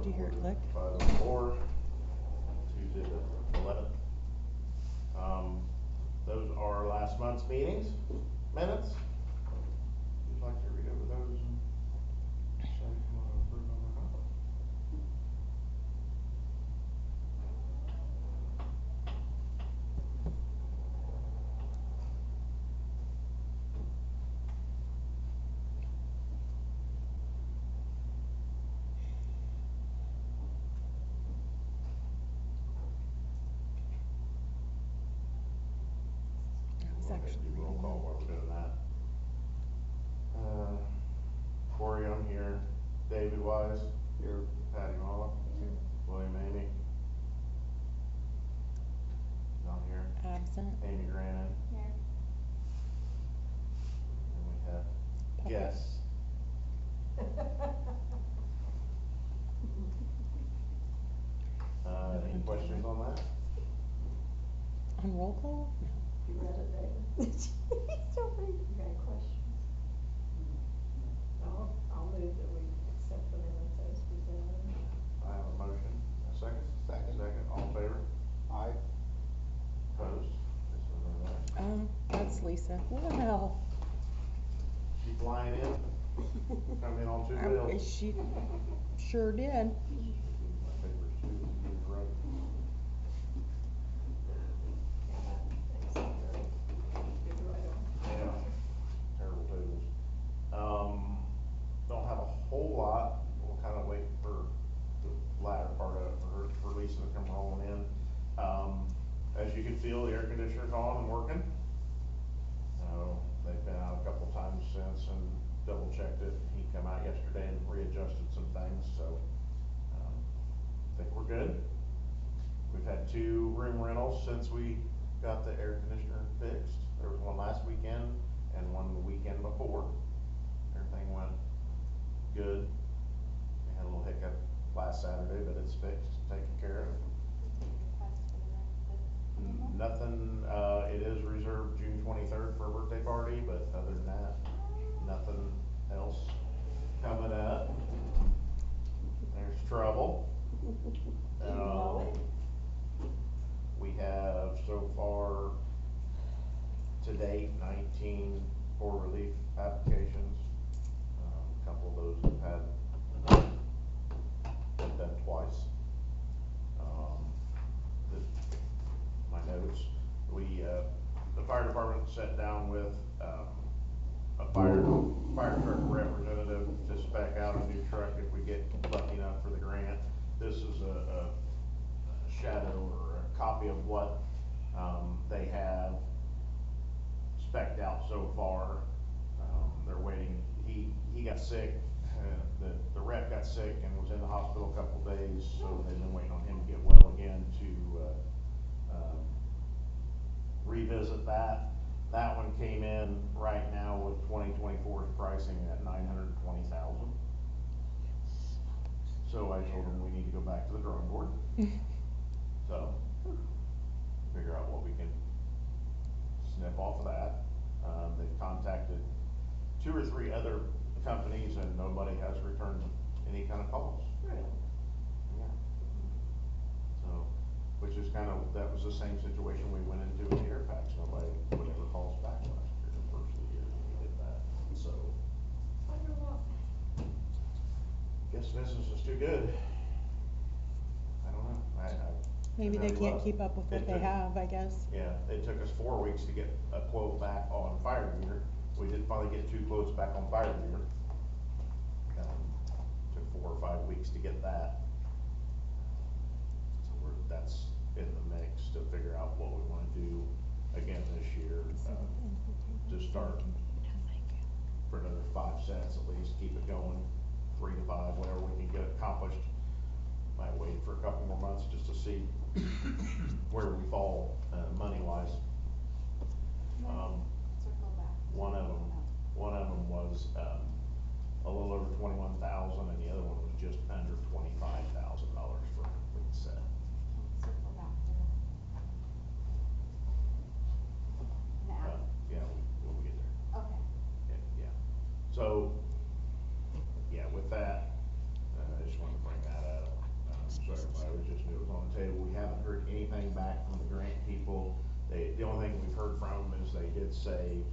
Did you hear it click? 5:04, Tuesday the 11th. Those are last month's meetings, minutes. Would you like to read over those and say if you want to approve them or not? I was actually Do roll reading call them. while we're doing that. Corey, I'm here. David Wise. Here. Patty Mala. Here. William Amy. Not here. Absent. Amy Grannon. Here. And we have Puppet. guests. Any questions on that? On roll call? No. You read it, David? Don't read it. You got any questions? No, I'll move that we accept the minutes as presented. I have a motion. A second? Second. Second. All in favor? Aye. Opposed? This one over there. That's Lisa. Wow. She flying in? Coming in on two wheels? She sure did. My papers too, in the road. Good right on. Yeah, terrible tables. Don't have a whole lot. We'll kind of wait for the latter part of it for Lisa to come rolling in. As you can feel, the air conditioner's on and working. They've been out a couple times since and double checked it. He come out yesterday and readjusted some things, so I think we're good. We've had 2 room rentals since we got the air conditioner fixed. There was one last weekend and one the weekend before. Everything went good. We had a little hiccup last Saturday, but it's fixed, taken care of. Nothing, it is reserved June 23rd for a birthday party, but other than that, nothing else coming up. There's trouble. We have so far to date 19 poor relief applications. A couple of those have been done twice. My notes, the fire department sat down with a fire truck representative to spec out a new truck if we get lucky enough for the grant. This is a shadow or a copy of what they have spec'd out so far. They're waiting. He got sick. The rep got sick and was in the hospital a couple days, so they've been waiting on him to get well again to revisit that. That one came in right now with 2024's pricing at $920,000. So I told him we need to go back to the drawing board. So figure out what we can snip off of that. They've contacted 2 or 3 other companies and nobody has returned any kind of calls. Really? Yeah. So, which is kind of, that was the same situation we went into with the air packs. Nobody would ever call us back last year, the first of the year when we did that. So, Wonder what? guess business is too good. I don't know. Maybe they really can't was. keep up with what It they took- have, I guess. Yeah, it took us 4 weeks to get a quote back on fire gear. We did finally get 2 quotes back on fire gear. Took 4 or 5 weeks to get that. So that's in the mix to figure out what we wanna do again this year, to start for another 5 cents at least, keep it going, 3 to 5, whatever we can get accomplished. Might wait for a couple more months just to see where we fall, money-wise. Circle back. One of them was, a little over 21,000 and the other one was just under $25,000 for a complete set. Circle back. Now. Yeah, we'll get there. Okay. Yeah. So, yeah, with that, I just wanted to bring that up. sorry, but I was just knew it was on the table. We haven't heard anything back from the grant people. The only thing we've heard from them is they did say,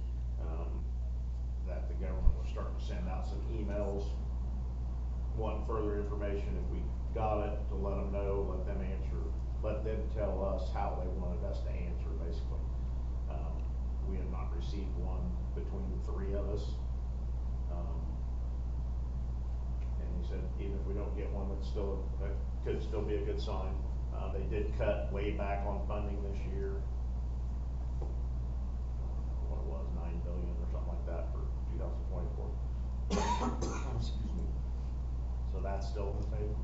that the government was starting to send out some emails, wanting further information if we got it, to let them know, let them tell us how they wanted us to answer, basically. We have not received one between the three of us. And he said, even if we don't get one, that could still be a good sign. They did cut way back on funding this year. What it was, 9 billion or something like that for 2024. Excuse me. So that's still on the table.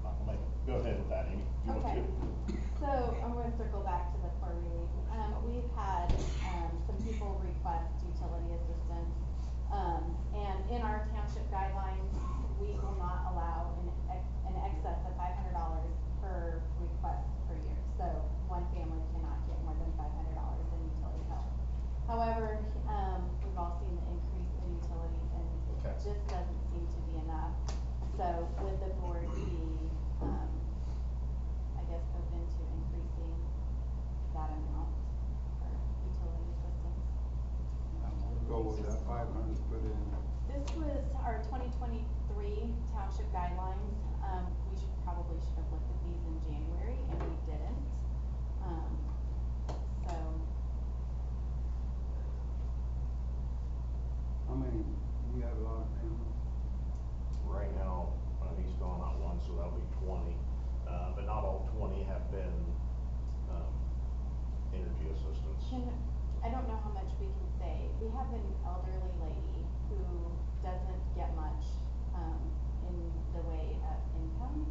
Not gonna make it. Go ahead with that, Amy. You want Okay. to? So I'm gonna circle back to the core relief. We've had, some people request utility assistance. And in our township guidelines, we will not allow an excess of $500 per request per year. So one family cannot get more than $500 in utility help. However, we've all seen the increase in utilities and it Okay. just doesn't seem to be enough. So would the board be, I guess, open to increasing that amount for utility assistance? Go with that 500 put in. This was our 2023 township guidelines. We probably should have looked at these in January and we didn't. So, I mean, we have a lot of families. Right now, he's filling out one, so that'll be 20. But not all 20 have been, energy assistance. I don't know how much we can say. We have an elderly lady who doesn't get much, in the way of income.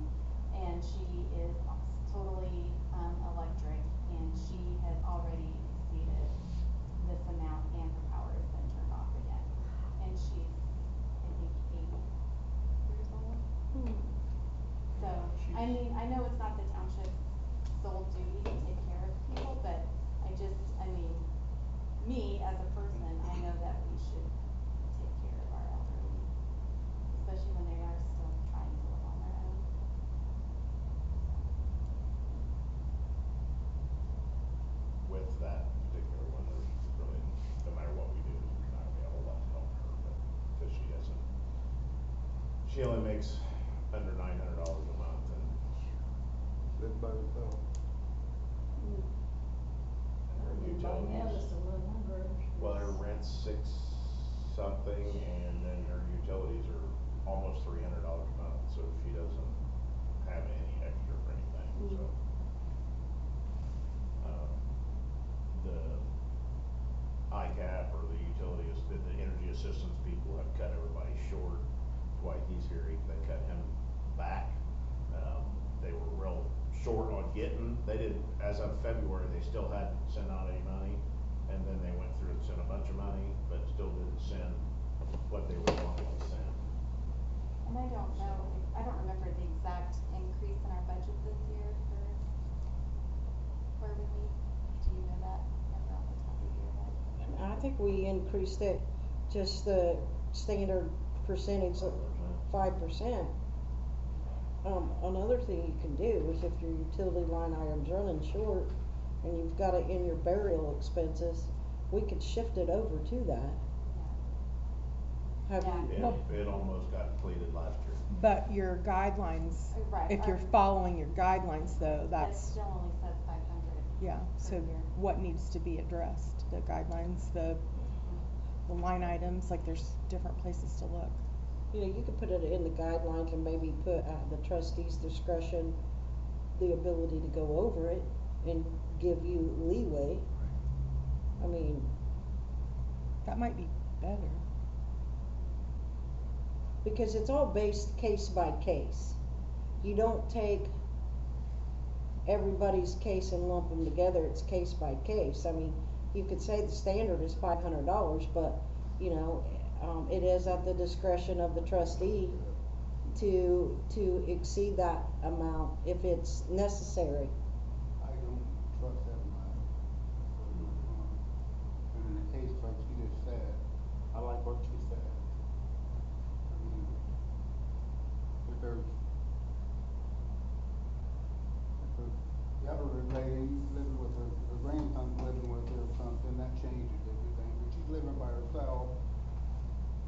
And she is totally, electric and she has already exceeded this amount and her power has been turned off again. And she's, I think, 80 years old. So, I mean, I know it's not the township's sole duty to take care of people, but me as a person, I know that we should take care of our elderly, especially when they are still trying to live on their own. With that particular one, there's really, no matter what we do, there's not gonna be a whole lot to help her, but, cause she only makes under $900 a month and Live by themselves. her utilities. Well, her rent's $6 something and then her utilities are almost $300 a month, so she doesn't have any extra for anything, so. The ICAP or the the energy assistance people have cut everybody short. Dwight, he's here, they cut him back. They were real short on getting, they didn't, as of February, they still hadn't sent out any money. And then they went through and sent a bunch of money, but still didn't send what they were wanting to send. And I don't know, I don't remember the exact increase in our budget this year for relief. Do you know that, remember off the top of your head? I think we increased it, just the standard percentage of 5%. Another thing you can do is if your utility line item's running short and you've got it in your burial expenses, we could shift it over to that. Have you? It almost got depleted last year. But your guidelines, Right, if you're our- following your guidelines though, That that's, still only says 500. yeah, per so year. what needs to be addressed? The guidelines, the line items, like there's different places to look. You know, you could put it in the guidelines and maybe put at the trustee's discretion, the ability to go over it and give you leeway. I mean, That might be better. because it's all based case by case. You don't take everybody's case and lump them together, it's case by case. I mean, you could say the standard is $500, but, you know, it is at the discretion of the trustee to exceed that amount if it's necessary. I don't trust that much. And in the case like she just said, I like what she said. I mean, if there's lady living with her grandson's living with her or something, that changes everything, but she's living by herself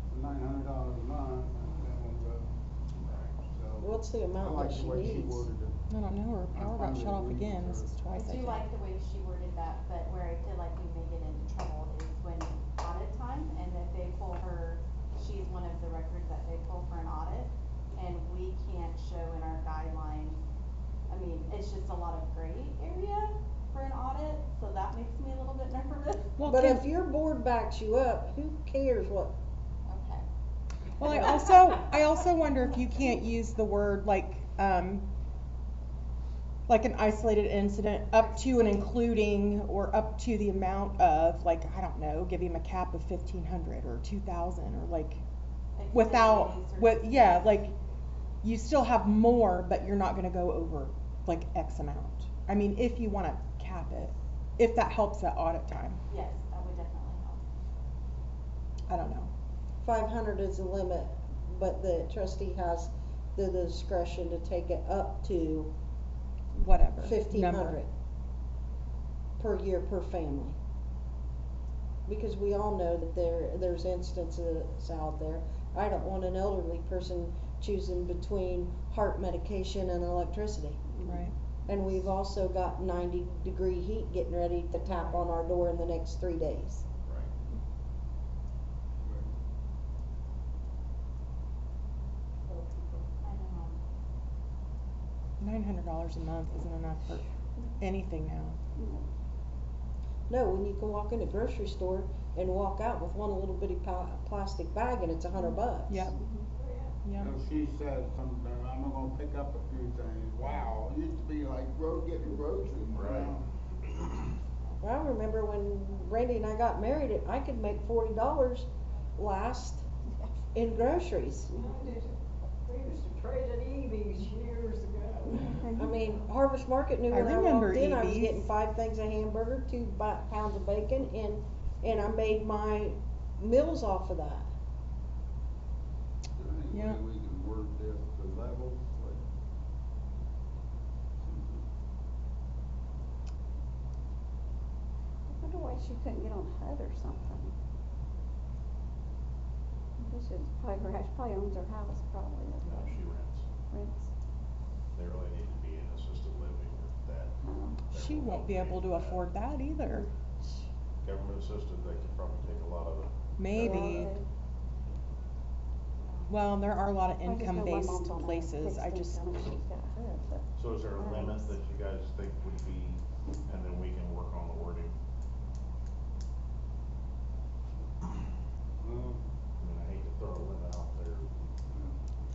for $900 a month, that won't go. So, What's the amount I like that the she way needs? worded it. I don't know, her power got shut off again, this is I twice, I do think. like the way she worded that, but where I feel like we may get into trouble is when audit time, and if they pull her, she's one of the records that they pull for an audit, and we can't show in our guidelines, I mean, it's just a lot of gray area for an audit, so that makes me a little bit nervous. Well, But can- if your board backs you up, who cares what? Okay. Well, I also wonder if you can't use the word like an isolated incident up to and including or up to the amount of, like, I don't know, give him a cap of 1,500 or 2,000 or like without, yeah, like you still have more, but you're not gonna go over like X amount. I mean, if you wanna cap it, if that helps at audit time, Yes, that would definitely help. I don't know. 500 is the limit, but the trustee has the discretion to take it up to Whatever. 1,500 number. per year per family. Because we all know that there's instances out there. I don't want an elderly person choosing between heart medication and electricity. Right. And we've also got 90-degree heat getting ready to tap on our door in the next 3 days. Right. I know. $900 a month isn't enough for anything now. No, when you can walk in a grocery store and walk out with one little bitty plastic bag and it's $100. Yep. Yep. So she said something, I'm gonna pick up a few things, wow, it used to be like getting groceries. Right. I remember when Randy and I got married, I could make $40 last in groceries. We used to trade at Evie's years ago. I mean, Harvest Market knew I when I remember walked in, I was Evie's. getting 5 things of hamburger, 2 pounds of bacon, and I made my meals off of that. Is there Yeah. any way we can word this to levels, like? I wonder why she couldn't get on HUD or something. This is probably her house, she probably owns her house, probably, that's No, why she rents. rents. They really need to be in assisted living or that. She won't be able to afford that either. Government assisted, they could probably take a lot of it. Maybe. Well, there are a lot of I just know my income-based mom's on a places. I fixed just, income and she's got HUD, but So is there a I don't limit know. that you guys think would be, and then we can work on the wording? Well, I mean, I hate to throw a limit out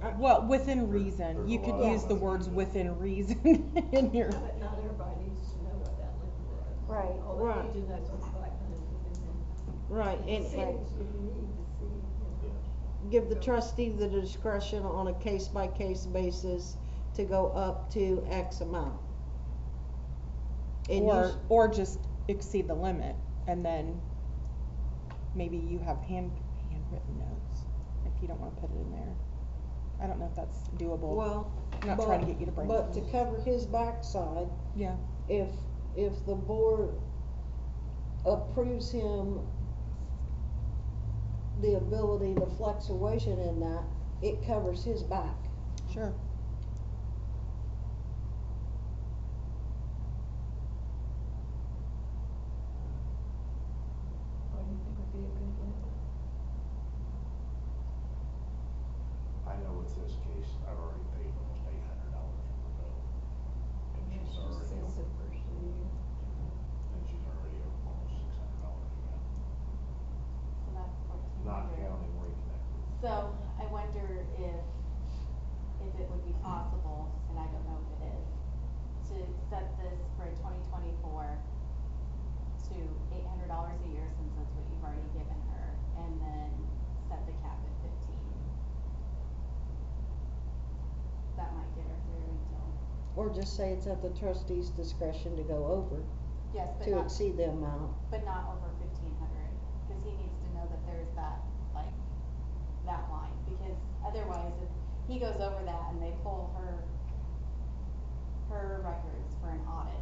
there. well, within reason. There's You a could lot of use the us. words within reason in your. But not everybody needs to know what that limit is. Right. All Right. they need to know is what 500 is in Right, there. and See what you need to see, you know. give the trustee the discretion on a case-by-case basis to go up to X amount. And Or just exceed the limit, and then maybe you have handwritten notes, if you don't wanna put it in there. I don't know if that's doable. well, I'm not but, trying to get you to break but to rules. cover his backside, Yeah, if the board approves him the ability to fluctuation in that, it covers his back. sure. What do you think would be a good limit? I know with this case, I've already paid almost $800 for the bill. And Yes, she's she already, says the first of the year. and she's already almost $600 again, So that's 1,400. not counting reconnected. So I wonder if it would be possible, and I don't know if it is, to set this for 2024 to $800 a year, since that's what you've already given her, and then set the cap at 15. That might get her through until, Or just say it's at the trustee's discretion to go over, yes, but to not, exceed the amount. but not over 1,500, cause he needs to know that there's that, like, that line, because otherwise, if he goes over that and they pull her records for an audit,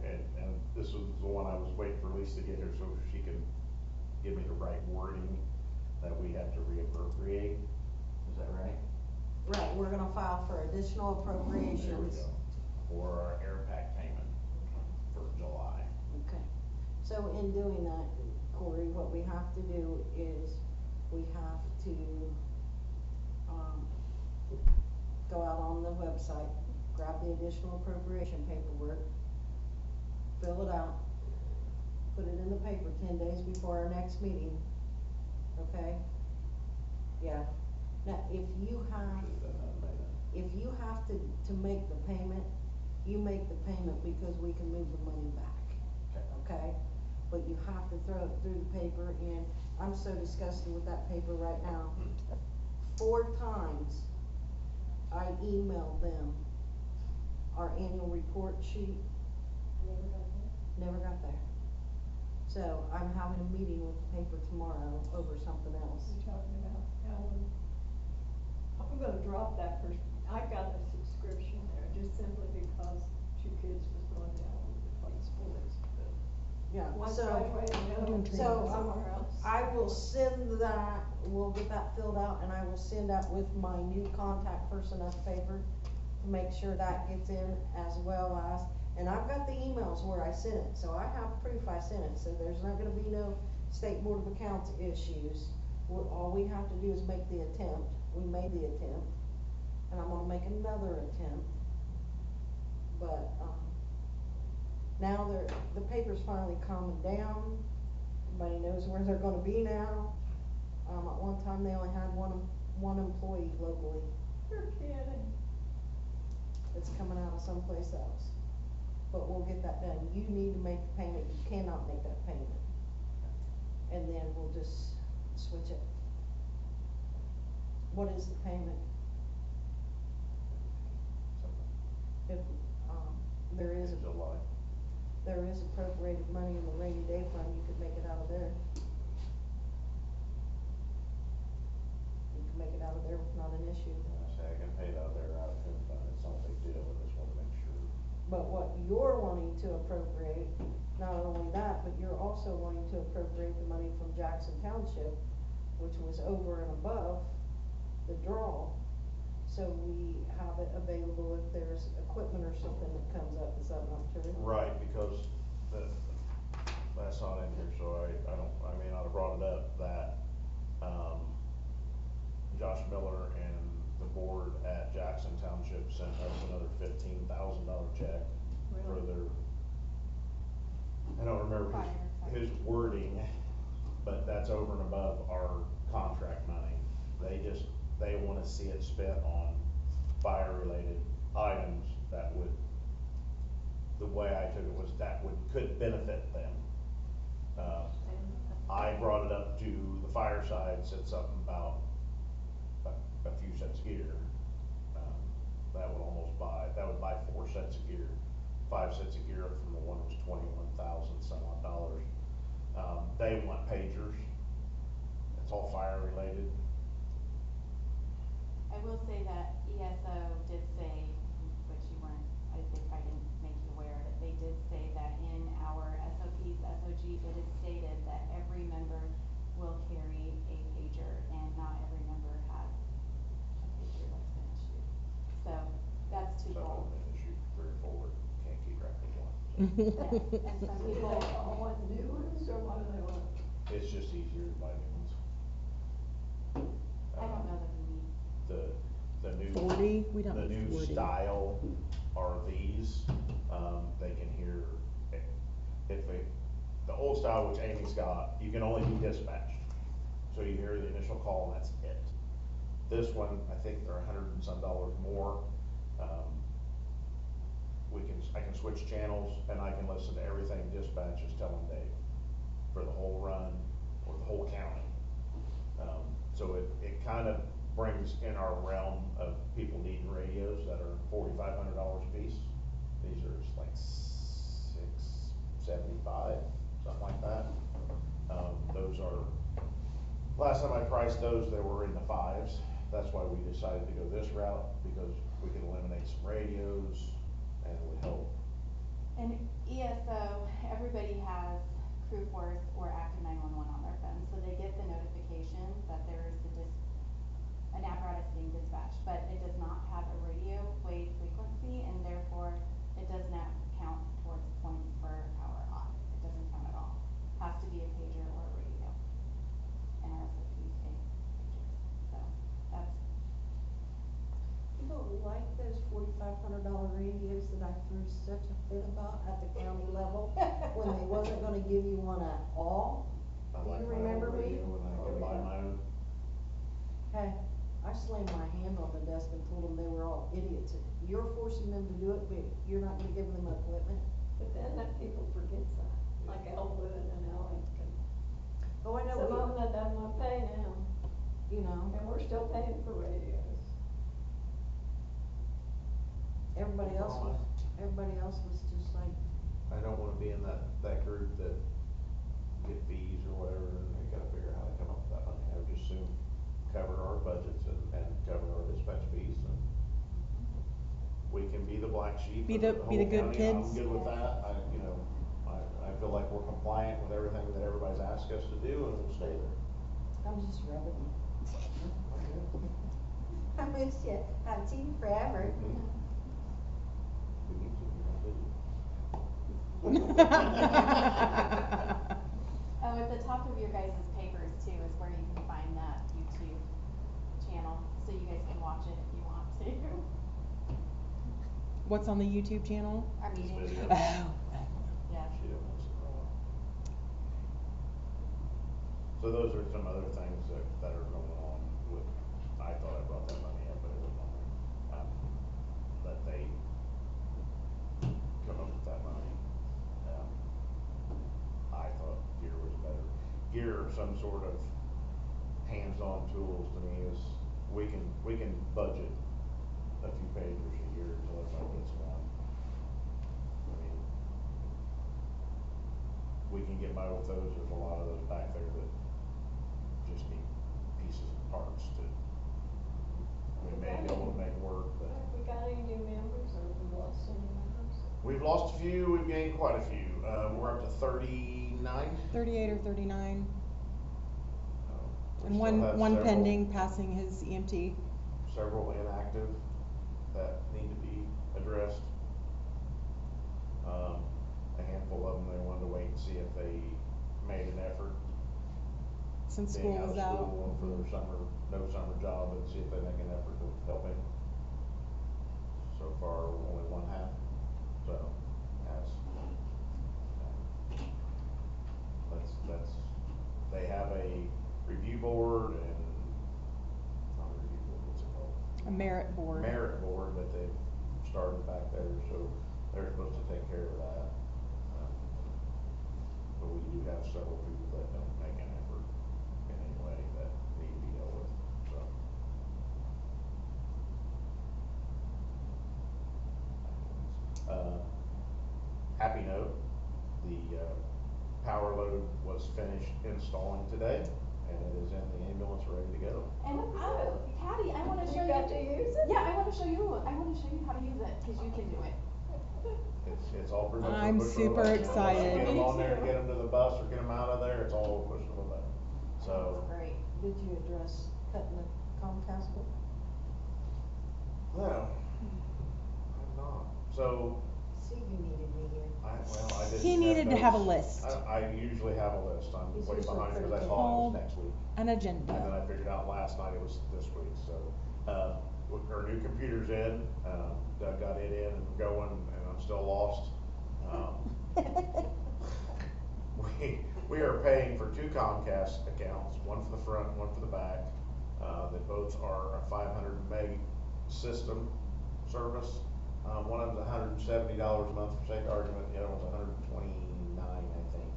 and this was the one I was waiting for Lisa to get here so she can give me the right wording that we have to reappropriate. Is that right? Right, we're gonna file for additional There we appropriations. go. For our air pack payment for July. Okay, so in doing that, Corey, what we have to do is, we have to, go out on the website, grab the additional appropriation paperwork, fill it out, put it in the paper 10 days before our next meeting, okay? Yeah, now, if you have, Should've done that, made it. if you have to make the payment, you make the payment because we can move the money back, okay? But you have to throw it through the paper, and I'm so disgusted with that paper right now. 4 times I emailed them our annual report sheet, never got there. So I'm having a meeting with the paper tomorrow over something else. You're talking about Alan. I'm gonna drop that person. I got a subscription there just simply because 2 kids was going down to play sports. Yeah, One so, graduated, the other one so somewhere else. I will send that, we'll get that filled out, and I will send out with my new contact person at the paper to make sure that gets in, as well as, and I've got the emails where I sent it, so I have proof I sent it, so there's not gonna be no State Board of Accounts issues. All we have to do is make the attempt. We made the attempt, and I'm gonna make another attempt. But, now the paper's finally calming down, everybody knows where they're gonna be now. At one time, they only had one employee locally, You're kidding. it's coming out of someplace else. But we'll get that done, you need to make the payment, you cannot make that payment. And then we'll just switch it. What is the payment? If, there is, July. there is appropriated money in the rainy day fund, you could make it out of there. You can make it out of there, not an issue. I say I can pay it out there out of him fund, it's not a big deal, I just wanna make sure. But what you're wanting to appropriate, not only that, but you're also wanting to appropriate the money from Jackson Township, which was over and above the draw. So we have it available if there's equipment or something that comes up, is that not true? Right, because that's not in here, so I may not have brought it up, that, Josh Miller and the board at Jackson Township sent us another $15,000 check for Really? their, I don't remember his wording, but that's over and above our contract money. They wanna see it spent on fire-related items that would, the way I took it was could benefit them. I brought it up to the fire side, said something about a few sets of gear. That would buy 4 sets of gear, 5 sets of gear from the one that was 21,000 some odd dollars. They want pagers. It's all fire related. I will say that ESO did say, which you weren't, they probably didn't make you aware of it, they did say that in our SOPs, SOG, it is stated that every member will carry a pager, and not every member has a pager that's been issued. So, that's Some twofold. of them issue 3 or 4, can't keep track of one. Yes, and some people, People want new ones, or what do they want? It's just easier to buy new ones. I don't know that we need, The new. 40? We don't The need new 40. style RVs, they can hear, the old style, which Amy's got, you can only be dispatched. So you hear the initial call and that's it. This one, I think they're $100 and some more. I can switch channels and I can listen to everything dispatch is telling Dave for the whole run or the whole county. So it kind of brings in our realm of people needing radios that are $4,500 a piece. These are just like $675, something like that. Those are, last time I priced those, they were in the 5s. That's why we decided to go this route, because we could eliminate some radios and it would help And ESO, everybody has crew force or active 911 on their phone, so they get the notification that there is an apparatus being dispatched, but it does not have a radio wave frequency, and therefore it does not count towards points per hour off. It doesn't count at all. Has to be a pager or a radio. And our assistants take pictures. So that's People like those $4,500 radios that I threw such a fit about at the county level when they wasn't gonna give you one at all. I Do like you my own remember me? radio when I could buy my own. Hey, I slammed my hand on the desk and told them they were all idiots. You're forcing them to do it, but you're not gonna give them equipment. But then that people forgets that, like Elwood and Ellington. Oh, I know, Some of them that doesn't want to pay now, you know, and we're still paying for radios. everybody else was just like, I don't wanna be in that group that get fees or whatever, and they gotta figure out how to come up with that money. I would just soon cover our budgets and cover our dispatch fees, and we can be the black sheep Be of the whole good county. I'm kids. good with that. I feel like we're compliant with everything that everybody's asked us to do, and we'll stay there. I'm just rubbing you. I miss you, I haven't seen you forever. We need to, Oh, at the top of your guys' papers too is where you can find that YouTube channel, so you guys can watch it if you want to. What's on the YouTube channel? Our meetings. video. Oh. Yeah. She didn't want to sit around. So those are some other things that are going on with, I thought I brought that money up, but it wasn't on there. That they come up with that money. I thought gear was better. Gear or some sort of hands-on tools to me is, we can budget a few pagers a year until everybody gets one. I mean, we can get by with those. There's a lot of those back there that just need pieces and parts to, we may be able to make work, but. Have we got any new members, or have we lost any members? We've lost a few, we've gained quite a few. We're up to 39. 38 or 39. We And still one have one several- pending passing his E EMT. Several inactive that need to be addressed. A handful of them, they wanted to wait and see if they made an effort. Since Being school out of was out. school for their no summer job, and see if they make an effort to help him. So far, only one have, so, they have a review board and, not a review board, what's it called? A merit board. Merit board that they've started back there, so they're supposed to take care of that. But we do have several people that don't make an effort in any way that need to be dealt with, so. Happy note, the power load was finished installing today, and it is in the ambulance ready to go. And Patty, I wanna show you. You got to use it? Yeah, I wanna show you how to use it, cause you can do it. It's all pretty much. I'm a push of a super button. Unless excited. you get them Me on there, too. get them to the bus or get them out of there, it's all a push of a button. So, It's great. Did you address cutting the Comcast bill? no, I'm not. So, See, you needed me here. I didn't. He needed to have a notes. list. I usually have a list. I'm He's way usually behind because I pretty thought it was good. next week. An And then agenda. I figured out last night it was this week, so, our new computer's in, Doug got it in and going, and I'm still lost. We are paying for two Comcast accounts, one for the front and one for the back. They both are a 500 meg system service. One of them's $170 a month for sake of argument, the other one's $129, I think.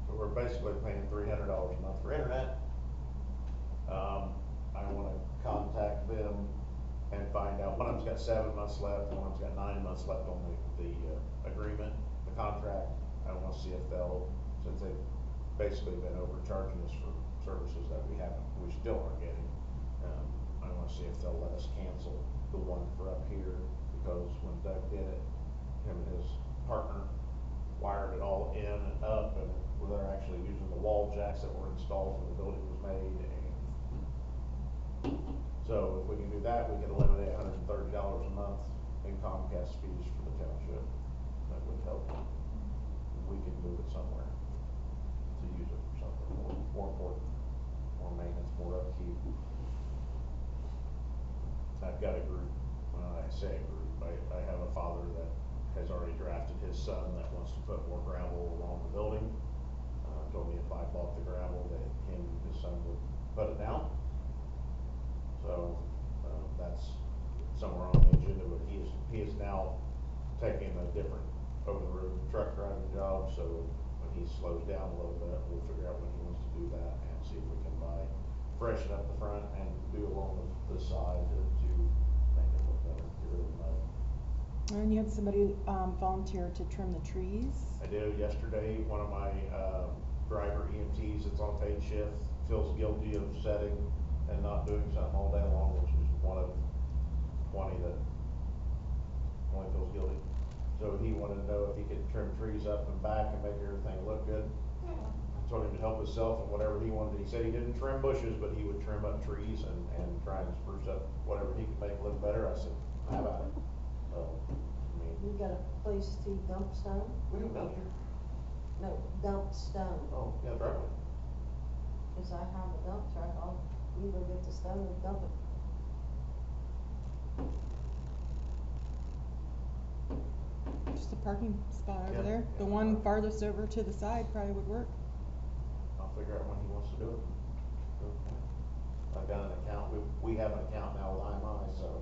So we're basically paying $300 a month for internet. I wanna contact them and find out, one of them's got 7 months left, one of them's got 9 months left on the agreement, the contract. I wanna see if they'll, since they've basically been overcharging us for services that we still aren't getting. I wanna see if they'll let us cancel the one for up here, because when Doug did it, him and his partner wired it all in and up, and they're actually using the wall jacks that were installed when the building was made, and so if we can do that, we can eliminate $130 a month in Comcast fees for the township. That would help. We can move it somewhere to use it for something more important, more maintenance, more upkeep. I've got a group, well, I say a group, I have a father that has already drafted his son that wants to put more gravel along the building. Told me if I bought the gravel that him and his son would put it down. So, that's somewhere on the agenda, but he is now taking a different over-the-road truck driving job, so when he slows down a little bit, we'll figure out when he wants to do that and see if we can freshen up the front and do along the side to make it look better, get rid of the mud. And you had somebody, volunteer to trim the trees? I did yesterday. One of my, driver EMTs that's on paid shift feels guilty of setting and not doing something all day long, which is one of 20 that only feels guilty. So he wanted to know if he could trim trees up and back and make everything look good. I told him to help himself and whatever he wanted. He said he didn't trim bushes, but he would trim up trees and try and spruce up whatever he could make look better. I said, how about it? So, I mean, You got a place to dump stone? we don't know here. No, dump stone. Oh, yeah, driveway. Cause I have a dump truck, I'll either get the stone or dump it. Just a parking spot over Yeah, there. The yeah. one farthest over to the side probably would work. I'll figure out when he wants to do it. Okay. I've got an account, we have an account now with IMI, so.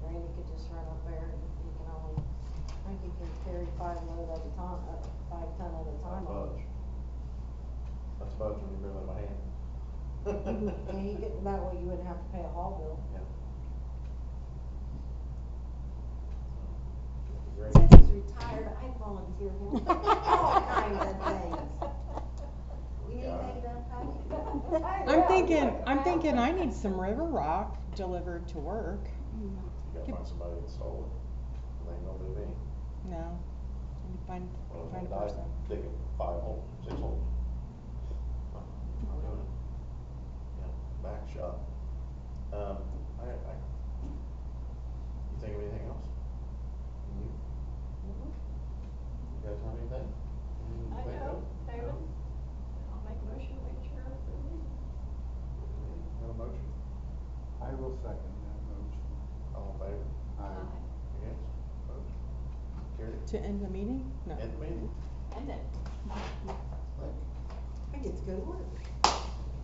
Randy could just run up there and he can only, I think he can carry 5 load at a time, 5 ton at a time. Budge. That's budge when you bring it in my hand. And you could, that way you wouldn't have to pay a haul bill. Yeah. Great. Since he's retired, I volunteer him for all kinds of things. You need anything done, Patty? I'm thinking I need some river rock delivered to work. You gotta find somebody to install it. They ain't gonna do me. No, I need to find a I person. digging 5 holes, 6 holes. I'm doing it. Yeah, back shot. You think of anything else? You guys have anything? Anything you I think know, of? David, I'll make a motion to adjourn for the meeting. Got a motion? I will second that motion. All in favor? Aye. Against? Opposed? Carried? To end the meeting? No. End the meeting? End it. I get to go to work.